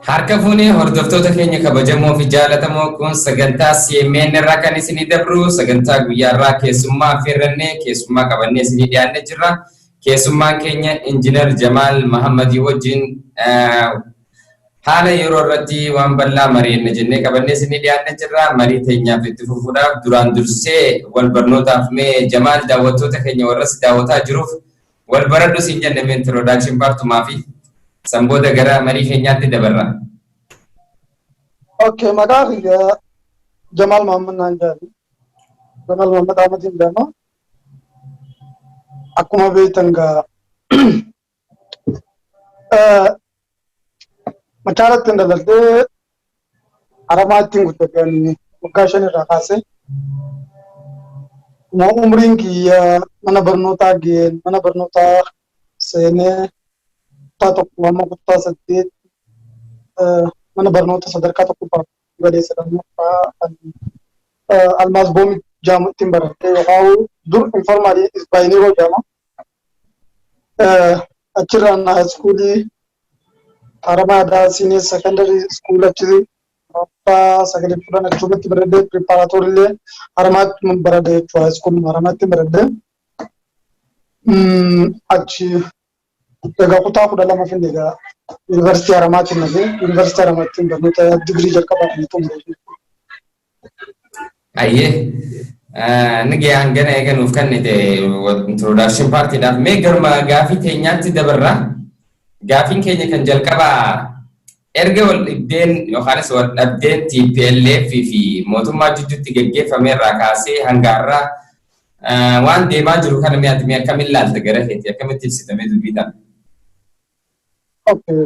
Harka fuunee hordoftoota keenya kabajamoo fi jaalatamoo kun sagantaa CMN irraa kan isinii dabru sagantaa guyyaarraa keessummaa affeerrannee keessummaa qabannee isinii dhiyaannee jirra. Keessummaan keenya Injiinar Jemal Mohamed wajjin haala yeroo irratti waan bal'aa mari'anna jennee qabannee isinii dhiyaannee jirra. Marii teenyaaf itti fufuudhaaf duraan dursee wal barnootaaf mee Jemal daawwattoota keenya warras daawwataa jiruuf wal baradhu siin jennee introduction partumaa fi Samboda gara marii keenyaatti dabarra. Okay, magari ya Jemal Mohamed Nanjari. Jemal Mohamed Ahmed Indano. Aku mau tangga macarat tindalade aramatin gutakan mukashan rakase. Mau umring kia mana bernota gen, mana bernota sene tato mama kutta sedit mana barnoota sadarkaa tokko baadiyyaa sadammoo almaas boomi jaamutti baratee yookaan dur informaalii isbaayiniroo jaama achirraan iskuulii Haramaadaa senior secondary school achi abbaa sagalee fudhan achumatti baradee preparaatorillee Haramaatti baradee jechuudha iskuulii Haramaatti baradee achi egaa kutaa 12 finne egaa University Haramaatti nagee University Haramaatti barnoota digrii jalqabaa kan xumure. Ayyee nigi hangana eeganuuf kannite introduction party dhaaf mee garma gaafii keenyaatti dabarra. Gaafiin keenya kan jalqabaa erga wal dhibdeen yookaanis wal dhabdeen TPLF fi mootummaa jidduutti geggeeffame irraa kaasee hangaarraa waan deemaa jiru kana mi'aatti mi'a akkamiin ilaalta gara keetti akkamitti ibsitamee dubbiidhaan? Okay.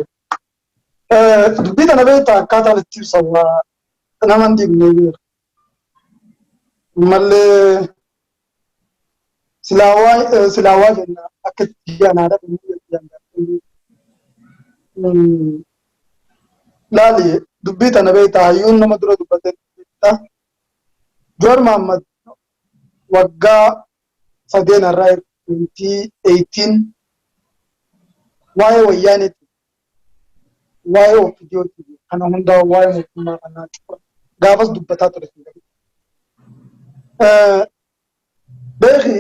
Dubbii kana beektaa akkaataan itti ibsamu nama hin dhiibnee jiru. Mallee silaawaa jenna akka itti yaanaadha. Laali dubbii kana beektaa hayyuun nama dura dubbatee beektaa. Joor Mohamed waggaa 8 irraa 2018 waa'ee wayyaanitti waa'ee ofiidiyooti kana hundaa waa'ee mootummaa kanaa gaafas dubbataa ture. Beeki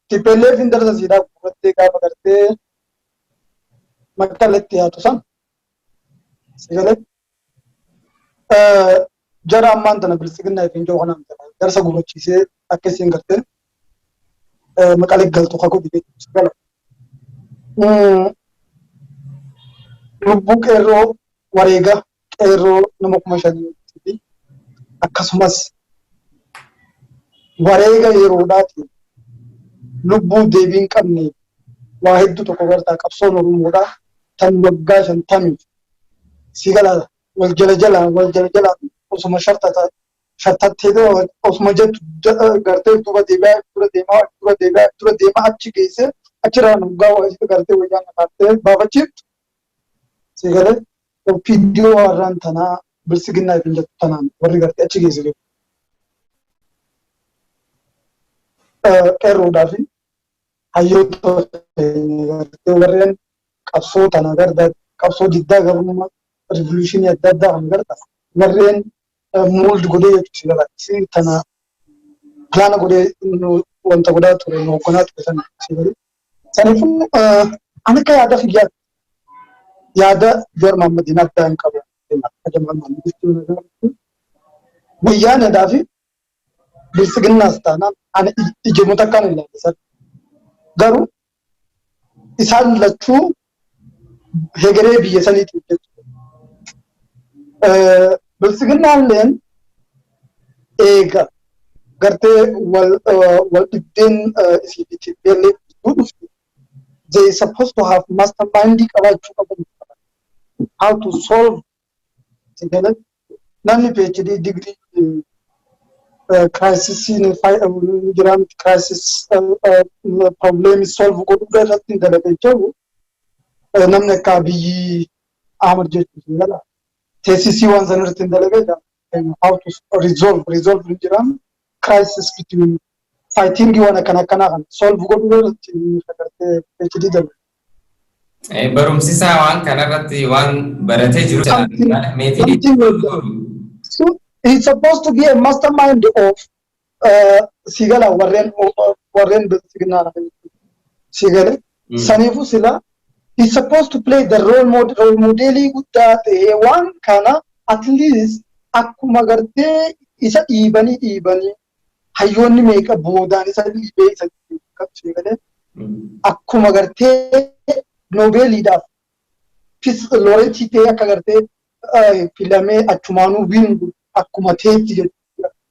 TPLF hin darsa siidaa gurrattee gaafa gartee makkalatti yaatu san sigalee jara ammaan tana bilisiginaa fi injoo kanaan darsa gurrachiisee akka isiin gartee maqalee galtu kakuu biyya sigala. Lubbuu qeerroo wareega qeerroo nama 5,000 akkasumas wareega yeroodhaati lubbuu deebiin qabne waa hedduu tokko gartaa qabsoon Oromoodhaa tan waggaa 50 sigala wal jala osuma shartattee osuma jettu gartee duba deemaa achi geesse achirraan waggaa walitti gartee wayyaan naqattee baafachiiftu sigale ofiidiyoo warraan tanaa bilisiginaa fi jettu tanaan warri gartee achi geesse qeerroodhaa fi hayyoota gartee warreen qabsoo tana garda qabsoo diddaa gabummaa revolutionii adda addaa kan garta warreen mold godhee jechuudha si tana plaana godhee wanta godhaa ture hoogganaa ture sana sigale saniifuu ani akka yaada fiyyaatti yaada Joor Mohammediin adda hin qabu Jemal Mohamed wayyaanedhaa fi bilisiginnaas taanaan ani ijjimuta kan hin laallisan garuu isaan lachuu hegeree biyya saniitiif jechuudha. Bilisiginnaalleen eega gartee wal dhibdeen isii fi TPLF gidduu dhufte they supposed to have mastermindii qabaachuu qaban how to solve namni PhD degree crisis problem solve godhuu irratti dalagee jiru namni akka Abiyyi Ahmed jechuudha. Teessisii waan san irratti dalagee how to resolve jiran crisis between fighting waan akkana kan solve godhuu irratti PhD dalagee. Barumsisaa waan kanarratti waan baratee jiru Something, meetii something like that. So he's supposed to be a mastermind of Sigala Warren Signal. Sigale. Sanifu Sila. He's supposed to play the role model with that one kana at least Akumagarte is a ibani. Hayoni make a bodan is a base Sigale. Akumagarte Nobel da Fis Lorenti Kagarte Filame Atumanu win Akumateti.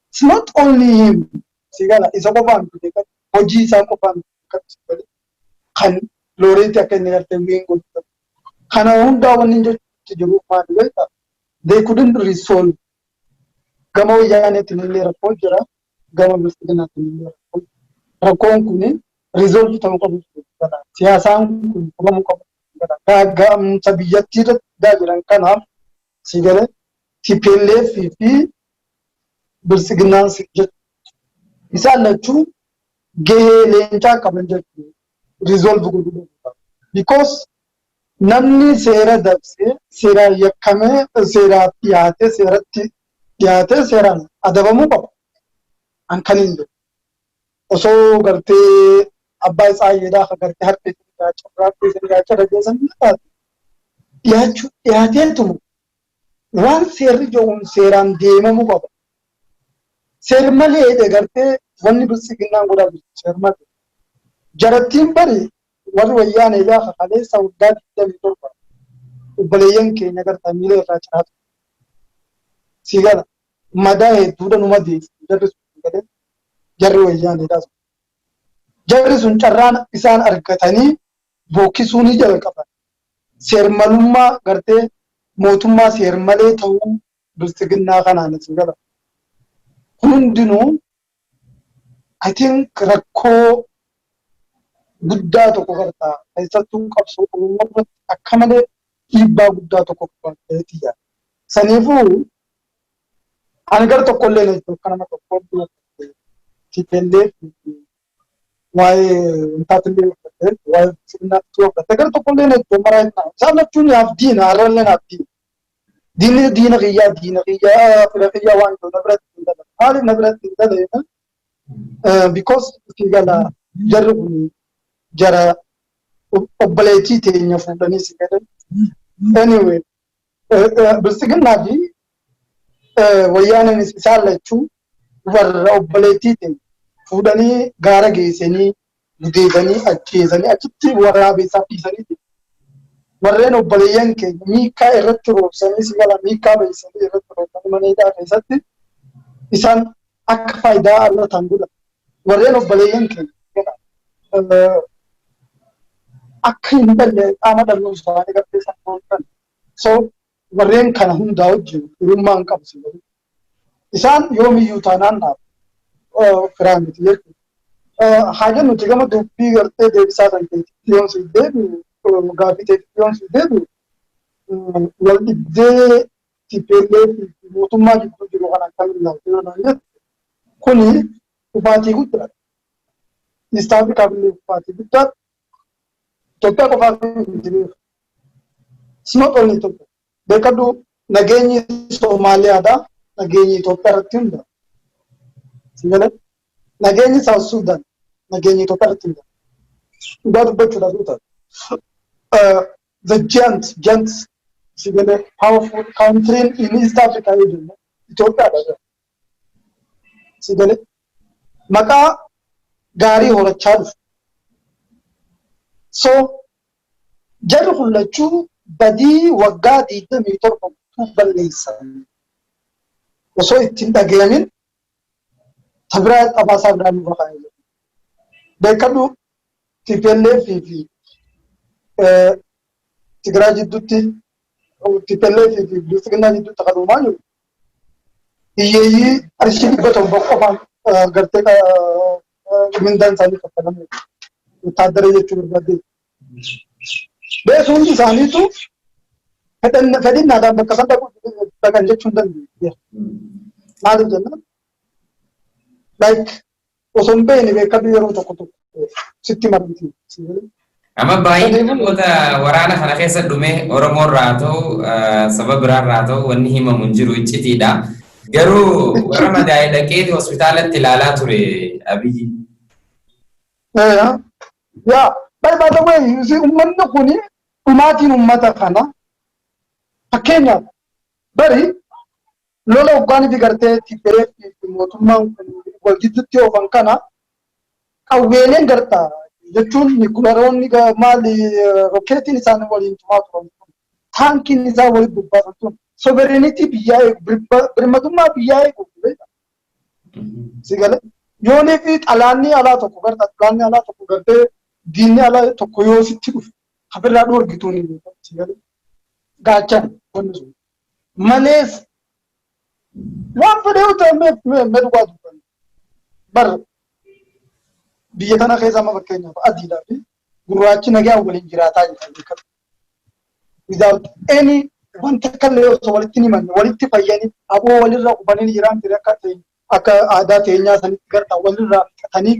It's not only him. Sigala is a woman to take Oji Sakopan can Lorenti Akanerte win good. Kanahunda one in the they couldn't resolve Gamo Yanet in the Pojara, Gamo Mustina in the Rakon resolve Tanko Siasam Gam Sabiyati Dagan Kana Sigale Tipele Fifi Bursignan Sigit Isala two gay lenta commander resolve because Namni Sera Dabse Sera Yakame Sera Piate Sera Adavamuba and Kanindo. Also Garte Abbas Ayeda Garte Harpet practice and Gacha Yatentum. One Sergio Seram Demamuba. Sermale de Garte, one Busigina would have Sermale. Jaratimbari, what were Yanela, Halesa would that them Ubalayanke, Nagarta Miller Rachat. Sigara, Madae, Tudanumadi, Jarro Yanedas. Jarrisun Charan Isan Arkatani, Bokisuni Jalkapa. Sermaluma Garte, Motuma Sermale Tau, Busigina Hanan Sigara. Hundino, I think Rako Buddha to Kogarta, I took up so accommodate Iba Buddha to Kogarta. Sanifu, Angar to Colene to Kanama to Tipende, why Tatali, why not to the Tagar to Colene to Marana. Some of you have dinner, Aran have dinner, dinner, Philadelphia, one to the bread, all in the bread, because Figala, Jara Obaleti in your friend. Anyway, the second Nabi, Wayan is Sala too, were Obaleti, Fudani, Garagaseni, Udevani, Achesani, Achiti, Warabi, Sapisani. Marreno Balayanke, Mika Eretro, Sanisala, Mika, Retro, Maneda, Sati, Isan Akfaida, Tanguda. Marreno Balayanke. Akin belle amada luz bani garte san so warren kana hunda wajju rumman qabsi isan yomi yutanan na firamit yek haja nuti gama dubbi garte devisa sante yon si debu gafi te yon si debu wal ibde tipele mutuma jiddu jiru kana kalilla yona kuni ufati gudra istabi kabli ufati gudra Tokyo it's not only Tokyo. They can do Nageni Somalia, Nageni Toperatinda. Nageni South Sudan, Nageni Toperatinda. Got back to the the giants, powerful country in East Africa region. Ethiopia. Maka Gari or a child. So, Jarulachu Badi Wagadi the meter of Tubalisa. So it in the gaming Tabrat Abasabran Vahai. They can do Tipele Fifi Tigraji Duti Tipele Fifi, Lusigana to Takalumanu. Ye Arshik Bottom Bokoman Garteka Mindan Sani Kapanam. Tadre to There's only Sanitu, and Fedina, the Casata, the conjunction. Like Osombe, anyway, Kabir City Martin. Amma baay'een Saniifuu namoota waraana kana keessa dhume Oromoo irraa ta'u saba biraa irraa ta'u wanni himamu hin jiru iccitiidha. Garuu warra ichiti madaa'e dhaqeeti hospitaalatti ilaalaa ture Abiyyi. yaa by the way uummanni kuni dhumaatiin uummata kana fakkeenyaaf bari lola waggaanitti gartee tibbee fi mootummaan wal gidduutti oofan kana qawweeleen gartaa jechuun nikularoonni maali rokkeetiin isaan waliin tumaa turan taankiin isaa waliin bobbaasan tun sovereenitii biyyaa eegu birmadummaa biyyaa eegu sigale yoonii fi xalaanni alaa tokko gartaa xalaanni alaa tokko gartee diinni alaa tokko yoo sitti dhufe hafirraa dhoorgituun sigale gaachan wanni sun malees waan fedhee utee dhugaa dubban bar biyya kana keessa amma fakkeenyaaf adiidhaa fi gurraachi nagaa waliin jiraataa jiran without any wanta kallee osoo walitti himanne walitti fayyanii aboo walirraa qubanii jiraan ture akka aadaa teenyaa sanitti gartaa walirraa fixatanii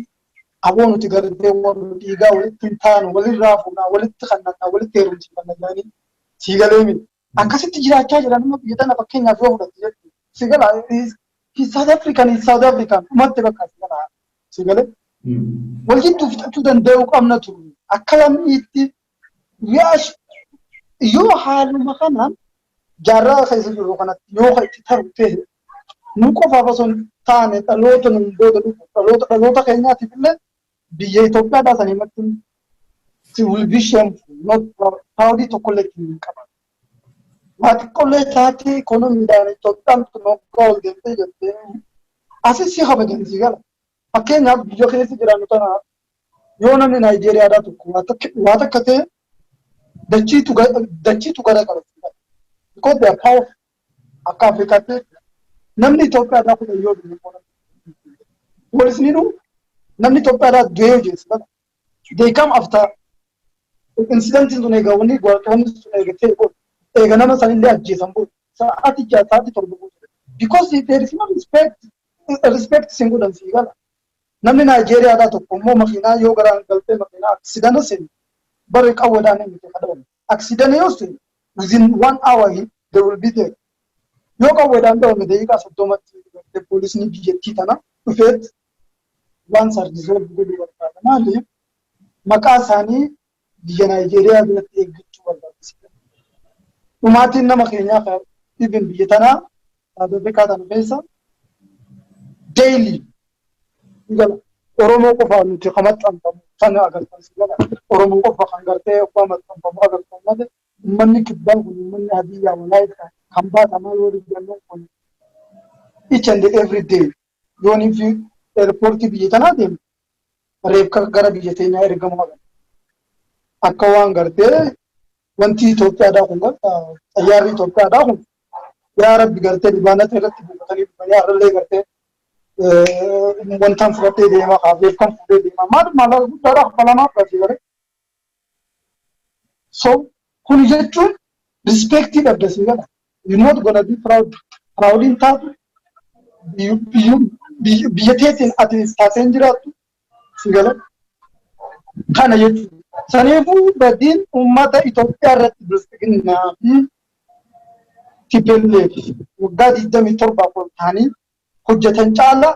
aboo nuti gartee warra dhiigaa walitti hin taanu walirraa fuunaa walitti kannannaa walitti heerumsiifannaa jiranii siigalee miti akkasitti jiraachaa jiran amma biyya tana fakkeenyaaf yoo fudhatte jechuudha sigala South African umatte bakka sigale wal jidduu fixachuu danda'uu qabna ture akka lammiitti yoo haaluma kanaan jaarraa keessa jiru kanatti yoo itti taru ta'e nu qofaaf osoo hin taane dhaloota nu booda dhufu dhaloota keenyaatiif illee biyya Itoophiyaadhaa sanii matti si will be shameful not proud tokkollee hin qaban. Waa xiqqollee taatee ikoonomiidhaan Itoophiyaan tokko ol deemtee jettee asis si kabajan si gala. Fakkeenyaaf biyya keessa jiraannu tana yoo namni Naayijeeriyaadhaa tokko waa takka ta'e dachiitu gara qaba. Because they are powerful. Akka Afrikaatti namni Itoophiyaadhaa kudhan yoo dhufe poolisiin namni Itoophiyaadhaa du'ee hojjeessa. They come after incident sun egaa wanni sun eegatee eega nama sanillee ajjeesan booda sa'aatii jaha sa'aatii torba booda. Because there is no respect sin godhan sii gala. Namni Naayijeeriyaadhaa tokko immoo makiinaa yoo garaan galtee makiinaa aksidana seenu barri qawweedhaan hin fedhamu. Accident yoo seenu within 1 hour they will be there. Yoo qawweedhaan dhawame daqiiqaa 30tti poolisni biyyattii tana dhufeet waan sardisoon godhuu barbaada. Maaliif maqaa isaanii biyya Naayijeeriyaa biratti eeggachuu barbaachisa. Dhumaatiin nama keenyaa kan even biyya tanaa South Afrikaa tana keessa daily Oromoo qofaa nuti kan maxxanfamu kan agarsiisu Oromoo qofa kan gartee abbaa maxxanfamu agarsiisu uummanni kibbaan kun uummanni hadiyyaa walaayiidha kan baatamaa yoo dubbannoo kun each and every day yoonii fi eerpoortii biyya tanaa deemu reefka gara biyya teenyaa ergamu akka waan gartee wanti Itoophiyaadhaa kun xayyaarri Itoophiyaadhaa kun yaa rabbi gartee dibaanata irratti buufatanii dhufanii har'allee gartee wantaan fudhatee deemaa kaafeef kan fuudhee deemaa maal guddaadhaa falamaaf gadi bare. So kun jechuun respectii dhabda si gala. You're not gonna be proud in taatu biyya teessin ati taaseen jiraattu si gala. Kana jechuudha. Saniifuu badiin uummata Itoophiyaa irratti bilisiginnaa fi TPLF waggaa 27 ol ta'anii hojjetan caala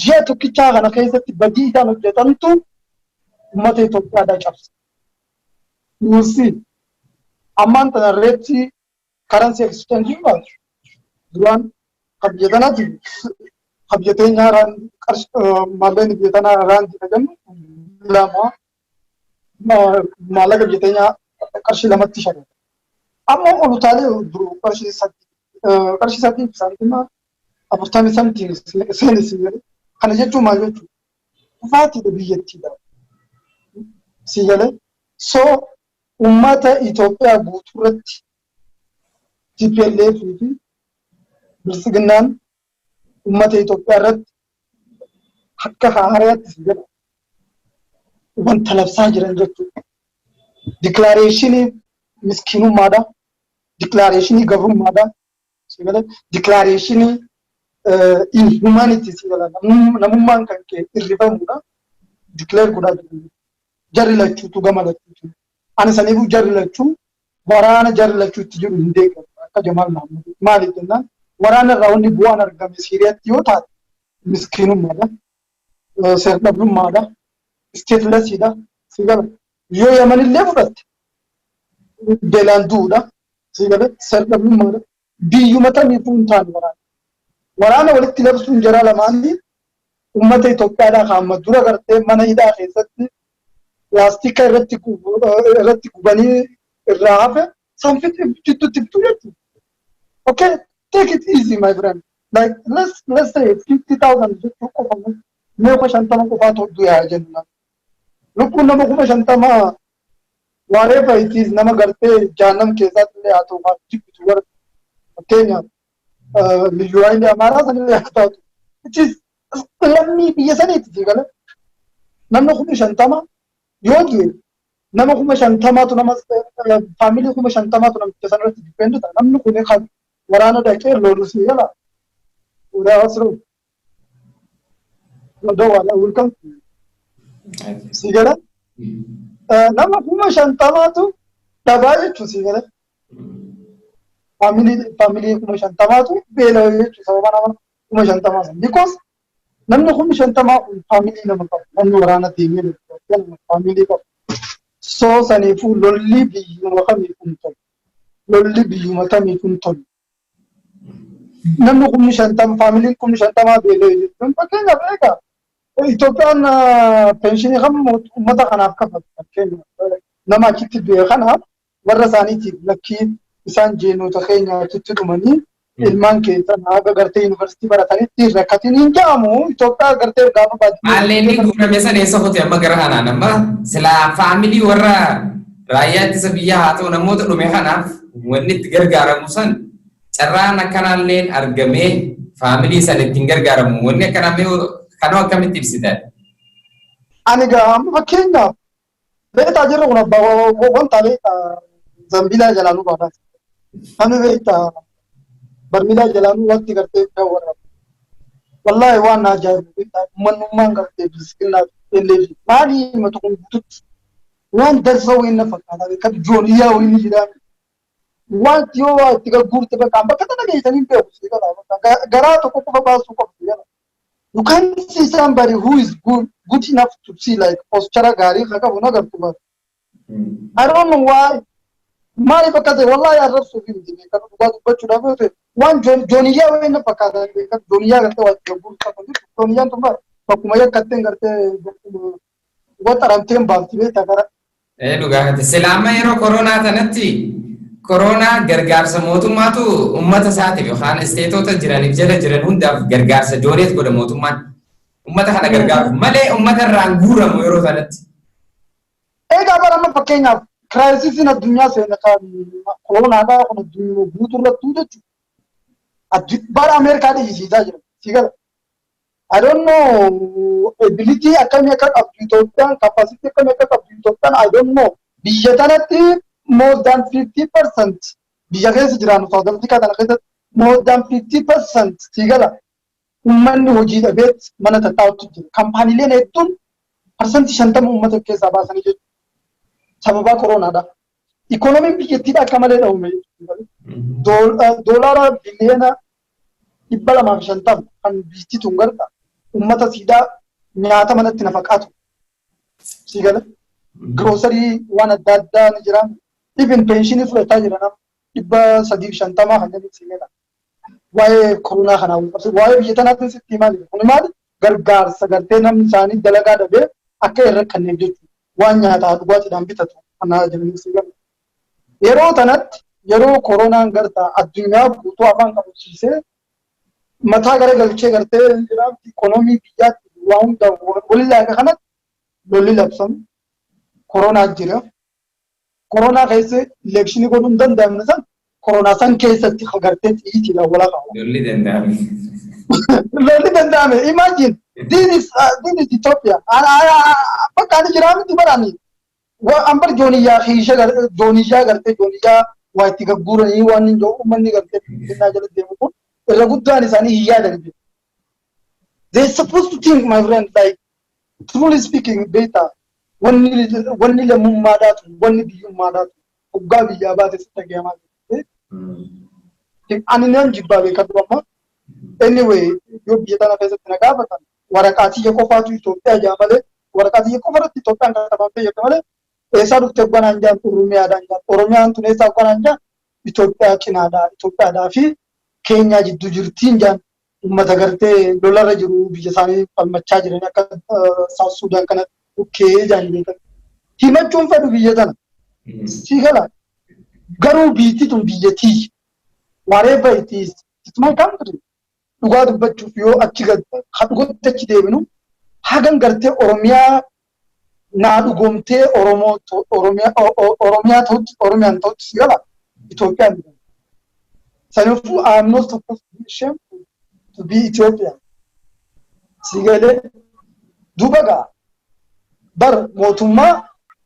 ji'a tokkichaa kana keessatti badii isaan hojjetantu uummata Itoophiyaadhaa cabse. Nuusi ammaan tana irratti currency exchange baatu duraan kan biyya tanaatiif kan biyya teenyaa maalleen biyya tanaa raandii fayyadamu lama maallaqa biyya teenyaa qarshii lamatti shagala. Amma olutaalee duru qarshii sadii saantima 40 santiin seenis kana jechuun maal jechuudha? Kufaatiidha biyyattiidha. Si galee so uummata Itoophiyaa guutuu irratti TPLF fi bilisiginnaan uummata Itoophiyaa irratti akka haaraatti si gala wanta labsaa jiran jechuudha. Declarationii miskiinummaadha. Declarationii gabrummaadha. Si galee declarationii inhumanity si gala namummaan kan kee irrifamuudha. Declare godhaa jiru. jarri lachuutu gama lachuutu. Ani saniifuu jarri lachuu waraana jarri lachuutti jiru hin deeggaru akka Jamaal Mahammad. Maaliif jennaan waraana irraa wanni bu'aan argame Siiriyaatti yoo taate miskiinummaadha, seer-dhabdummaadha, isteetlesiidha. Sigala yoo Yamanillee fudhatte beelaan du'uudha. Sigala seer-dhabdummaadha. Biyyuma tamiifuu hin taane waraana. Waraana walitti labsuun jara lamaanii ummata Itoophiyaadhaa hamma dura gartee mana hidhaa keessatti laastika irratti gubanii irraa hafe sanfitti jidduutti bituu jechuudha. Okay, take it easy, my friend. Like let's say 50,000 jechuu qofa mee 50 qofaatu du'aa jenna. Lubbuun nama 50 whatever it is nama gartee jahannam keessatti illee haa ta'u maatti bitu warra fakkeenyaaf liyyuu haayilii amaaraa sanillee haa taatu. It is lammii biyya saniitti sigala. Namni 50 yoo du'e nama 50tu nama faamilii 50tu namicha sanarratti dippendi ta'a. Namni kun kan waraana dhaqee loolu sigala. Udaa asiruu. Wadoo wala welcome. Sigala. Nama 50tu dhabaa jechuun sigala. Faamilii 50tu beela'oo jechuun sababa nama 50 san. Because namni 50 kun faamilii nama qabu. Namni waraana deemee faamilii qabu. So saniifuu lolli biyyuma kamiifuu hin tolu. Lolli biyyuma kamiifuu hin tolu. Namni 50 faamiliin 50 beela'oo jechuun fakkeenyaaf eegaa Itoophiyaan penshinii kan uummata kanaaf kafaltu fakkeenyaaf nama achitti du'e kanaaf warra isaaniitiif lakkii isaan jeenota keenya achitti dhumanii ilmaan keessan haga gartee yuunivarsiitii baratanitti rakkatiin hin jedhamu Itoophiyaa gartee gaafa baadiyyaa. Maalleen guuramee sana eessa hote amma gara kanaan amma silaa faamilii warra raayyaa ittisa biyyaa haa ta'u namoota dhume kanaaf wanni itti gargaaramu san carraan akkanaalleen argamee faamilii sana ittiin gargaaramu wanni akkanaa kanoo akkamitti ibsitan? Ani amma fakkeenyaaf beektaa jirru kun abbaa wanta beektaa zambilaa jalaanuu baadhaas. Kami beektaa barmilaa jalaanuu wanti gartee bira warra. Wallaahi waan na ajaa'ibu beektaa uummanummaan gartee biskilaaf illee maali himatu kun guututti waan dansa wayii na fakkaata beekaa jooniyyaa wayii ni jedhama. Wanti yoo waa itti gurgurte bakka tana geessanii beeku garaa tokko qofa baasuu qofa. You can't see somebody who is good enough to see like posture gari kaka bona gartu ba. I don't know why. Mali pakate wallahi arab so film dine kan duba bachu da bote. One joniya we na pakata kan joniya garte wa jabur ka kan joniya to ba kuma ya katte garte wa taramte balti be takara. Duga garte selama yero corona tanatti corona gargaarsa mootummaatu ummata isaatiif yookaan isteetota jiraniif jala jiran hundaaf gargaarsa jooreet godha mootummaan ummata kana gargaaru malee ummata irraan guuramu yeroo sanatti. Egaa barama fakkeenyaaf kiraayisiin addunyaa seena kan koronaadhaa kun addunyaa guutuu irratti jechuudha. Bara Ameerikaa dhiisisaa jira. Sigala. I don't know ability akkamii akka qabdu Itoophiyaan capacity akkamii akka qabdu Itoophiyaan I don't know. Biyya tanatti more than 50% biyya keessa jiraannu South Africa kana keessatti more than 50% sigala uummanni hojii dhabeet mana tattaa'utti jira. Kaampaaniileen hedduun parsantii 50 uummata keessaa baasanii jechuudha. Sababa koronaadha. Ikoonomiin biyyattiidha akka malee dhawume doolaara biliyoona 250 kan biyyattii tun garta uummata siidaa nyaata manatti nafaqaatu sigala grocery waan adda addaa ni jira. Even pensionii fudhataa jira nama 350 kan jedhu sigala. Waa'ee koronaa kanaa waa'ee biyya tanaatiin sitti maali? Kun maali? Gargaarsa gartee namni isaanii dalagaa dhabee akka irra kanneen jechuudha. Waan nyaataa dhugaatiidhaan bitatu kanaa jedhanii sigala. Yeroo tanatti yeroo koronaan gartaa addunyaa guutuu afaan qabachiisee mataa garagalchee gartee jiraaf ikoonomii biyyaatti waa hunda walilaa kanatti lolli labsamu koronaa jira. Koronaa keessa elekshinii godhuu hin danda'amne san koronaa san keessatti gartee xiitiidhaan wala qabu. Lolli danda'ame. Imagine this is Ethiopia. Bakka ani jiraa miti barani. Ambar jooniyyaa hiisha jooniyyaa gartee jooniyyaa waa itti gurguranii waan hin jiru uummanni gartee kennaa jala deemu kun irra guddaan isaanii hin yaadan. They supposed to think, my friend, like truly speaking, data. wanni lammummaadhaatu wanni biyyummaadhaatu hoggaa biyyaa baate sitti dhagahamaa ani nan jibbaa beekadhu amma anyway yoo biyya tana keessatti na gaafatan waraqaatii qofaatu Itoophiyaa jaa malee waraqaatii qofa irratti Itoophiyaan katabamtee jirti malee eessaa dhuftee gwanaan jaan Oromiyaadhaan jaan Oromiyaan tun eessaa gwanaan jaan Itoophiyaa cinaadhaa Itoophiyaadhaa fi Keenyaa jidduu jirtiin jaan uummata gartee lolarra jiru biyya isaanii falmachaa jiran akka South Sudan kana bukkee jaan beekan himachuun fedhu biyya tana sii gala garuu biitti tun biyyattii whatever it is it's my country dhugaa dubbachuuf yoo achi dhugotti achi deebinu hagan gartee Oromiyaa naa dhugomtee Oromiyaan ta'utti si gala Itoophiyaan sanifuu I am not supposed to be ashamed to be Ethiopian si galee duuba gaa bar mootummaa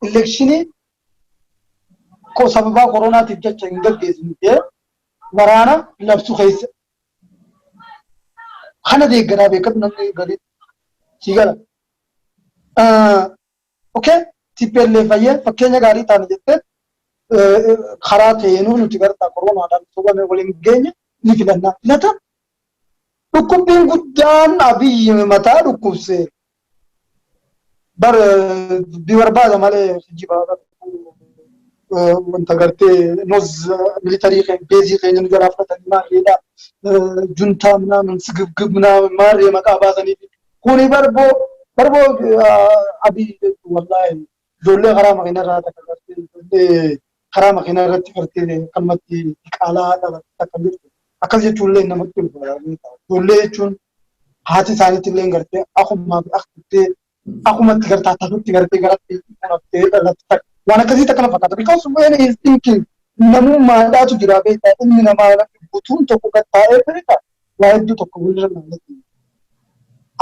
elekshinii ko sababaa koronaatiif jecha hin gaggeessine waraana labsu keessa kana deeggaraa beekatu namni gadi si gala okay TPLF fayyee fakkeenya gaarii taane jettee karaa ta'eenuu nuti gartaa koronaadhaan sobame waliin geenye ni filannaa filata dhukkubbiin guddaan Abiyyi mataa dhukkubsee bar bibarbaada malee jibaa wanta gartee noz militarii kan beezii kan nu jala fudhatanii maarreedha juntaa ምናምን ስግብግብ ምናምን ማሬ መቃ ባሰanii kuni barboo Abiyyi wallahi ijoollee karaa makiinaa irraa karaa makiinaa irratti gartee kalmatti qaalaa akka jirtu akkas jechuun illee namatti ulfaata ijoollee jechuun haati isaaniitti illee gartee akkuma akkumatti gartaa taatutti gartee garatti waan akkasii akkana fakkaata because when he is thinking namummaadhaatu jira beektaa inni namaa butuun tokko gattaa'ee beektaa waa hedduu tokko walirra naannatti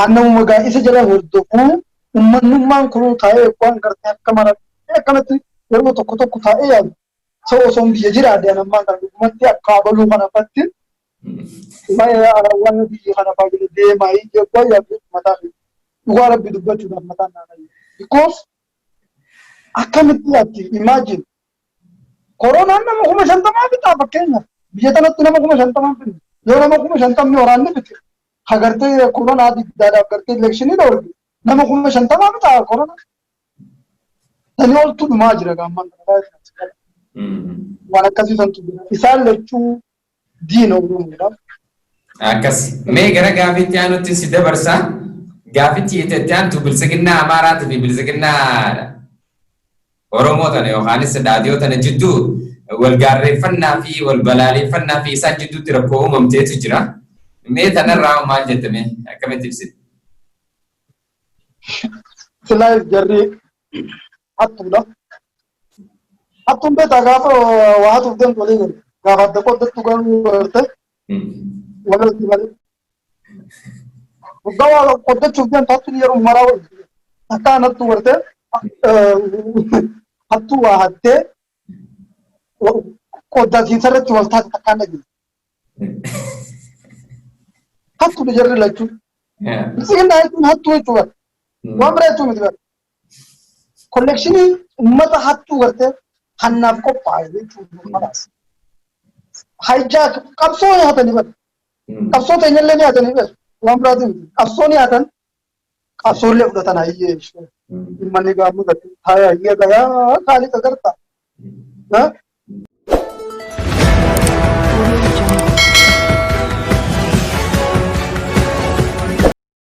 annamuma gaa isa jala hordofuu ummannummaan kunuu taa'ee waan gartee akka maratee akkanatti yeroo tokko taa'ee yaadu osoon biyya jiraadde anammaan kan dhugumatti akka abaluu kana fatti waan biyya kana baay'ee deemaa jechuudha yaadu mataa dhugaa rabbi dubbachuudhaaf mataan naanna'ee because akkamitti ati imagine koronaan nama 50 bitaa fakkeenyaaf biyya tanatti nama 50 bitu yoo nama 50 waraanni bitu hagartee koronaa diddaadhaaf gartee elekshinii dhoorgi nama 50 bitaa koronaa tani oltu dhumaa jira gaamman waan akkasii santu jira isaan lachuu diina uumuudhaaf akkas mee gara gaafitti aanutti si dabarsaa gaafitti yetetti aantu bilisiginnaa Amaaraatii fi bilisiginnaa Oromoo tana yookaanis dhaadhiyoo tana jidduu wal gaarreeffannaa fi wal balaaleffannaa fi isaan jidduutti rakkoo uumamteetu jira. Mee tanarraa maal jettame akkamitti ibsite? Silaa jarri hattuudha. Hattuun beektaa gaafa waa hatuuf deemtu walii galu. Gaafa adda qooddattu garuu garte walirratti malee. Waggaa waa qooddachuuf deemtu hattuun yeroo maraa waliin. Akkaan hattuu gartee hattuu waa hattee qooddaatiinsa irratti wal taate takkaan dhaggeessa. Hattuu jarri lachuu. Bilisiginnaa jechuun hattuu jechuudha. Waan biraa jechuun miti bara. Kollekshinii uummata hattuu gartee hannaaf qophaa'e jechuudha. Hajjaa qabsoo nyaatanii bara. Qabsoo teenyallee nyaatanii bara. Waan biraatiin miti. Qabsoo nyaatan qabsoollee fudhatan hayyee. Manni gaammu gadi taa'ee hayyee gayaa kaalii qagarta.